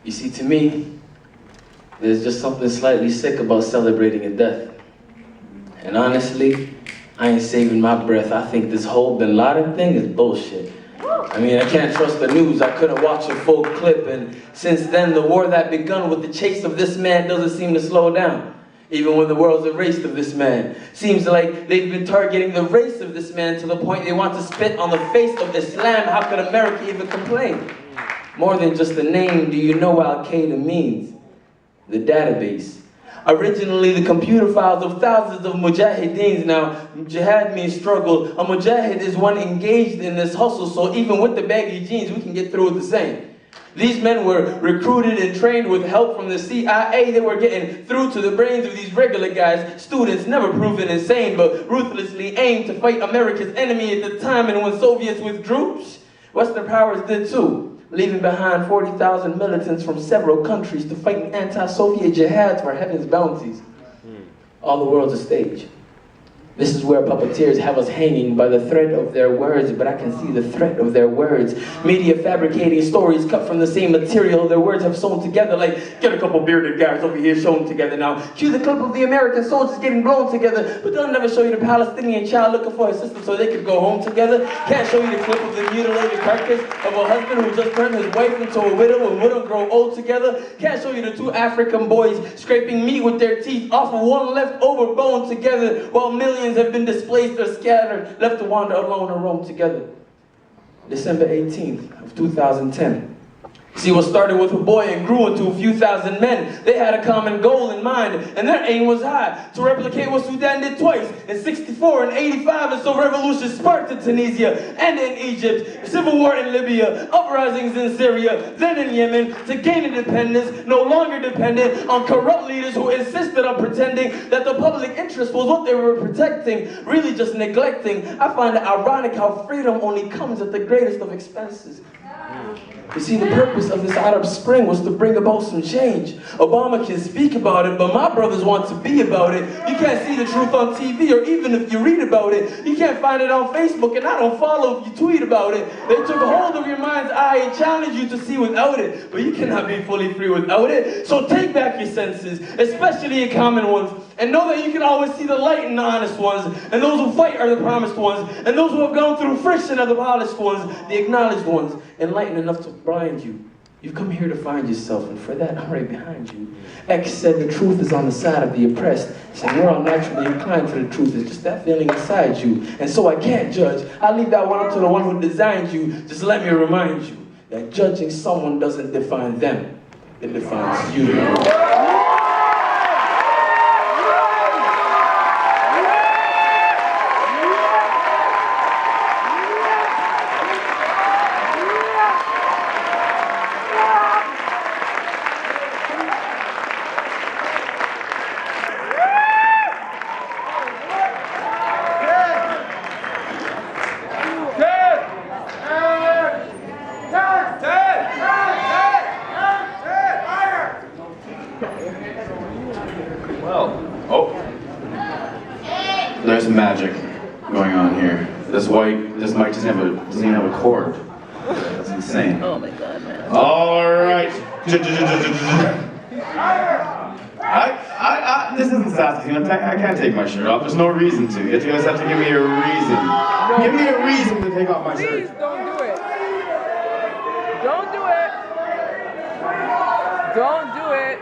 You see, to me, there's just something slightly sick about celebrating a death. And honestly, I ain't saving my breath. I think this whole Bin Laden thing is bullshit. I mean, I can't trust the news. I couldn't watch a full clip, and since then, the war that begun with the chase of this man doesn't seem to slow down. Even when the world's erased of this man. Seems like they've been targeting the race of this man to the point they want to spit on the face of Islam. How could America even complain? More than just a name, do you know what Al-Qaeda means? The database. Originally, the computer files of thousands of mujahideens. Now, jihad means struggle. A mujahid is one engaged in this hustle, so even with the baggy jeans, we can get through it the same. These men were recruited and trained with help from the CIA. They were getting through to the brains of these regular guys, students never proven insane, but ruthlessly aimed to fight America's enemy at the time. And when Soviets withdrew, Western powers did too, leaving behind 40,000 militants from several countries to fight an anti-Soviet jihad for heaven's bounties. All the world's a stage. This is where puppeteers have us hanging by the thread of their words, but I can see the threat of their words. Media fabricating stories cut from the same material their words have sewn together, like, get a couple bearded guys over here sewn together now. Cue the clip of the American soldiers getting blown together, but they'll never show you the Palestinian child looking for his sister so they could go home together. Can't show you the clip of the mutilated carcass of a husband who just turned his wife into a widow and wouldn't grow old together. Can't show you the two African boys scraping meat with their teeth off of one leftover bone together, while millions have been displaced or scattered, left to wander alone or roam together. December 18th of 2010. See, what started with a boy and grew into a few thousand men. They had a common goal in mind, and their aim was high, to replicate what Sudan did twice, in 64 and 85, and so revolution sparked in Tunisia and in Egypt, civil war in Libya, uprisings in Syria, then in Yemen, to gain independence, no longer dependent on corrupt leaders who insisted on pretending that the public interest was what they were protecting, really just neglecting. I find it ironic how freedom only comes at the greatest of expenses. You see, the purpose of this Arab Spring was to bring about some change. Obama can speak about it, but my brothers want to be about it. You can't see the truth on TV, or even if you read about it. You can't find it on Facebook, and I don't follow if you tweet about it. They took hold of your mind's eye and challenged you to see without it, but you cannot be fully free without it. So take back your senses, especially your common ones, and know that you can always see the light in the honest ones, and those who fight are the promised ones, and those who have gone through friction are the polished ones, the acknowledged ones, enlightened enough to blind you. You've come here to find yourself, and for that, I'm right behind you. X said the truth is on the side of the oppressed. Said we're all naturally inclined to the truth. It's just that feeling inside you. And so I can't judge. I leave that one up to the one who designed you. Just let me remind you that judging someone doesn't define them. It defines you. There's some magic going on here. This mic doesn't even have a cord. That's insane. Oh my god, man. All right. This isn't sassy. I can't take my shirt off. There's no reason to. You guys have to give me a reason. Give me a reason to take off my shirt. Please don't do it. Don't do it. Don't do it.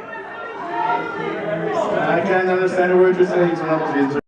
I can't understand a word you're saying. So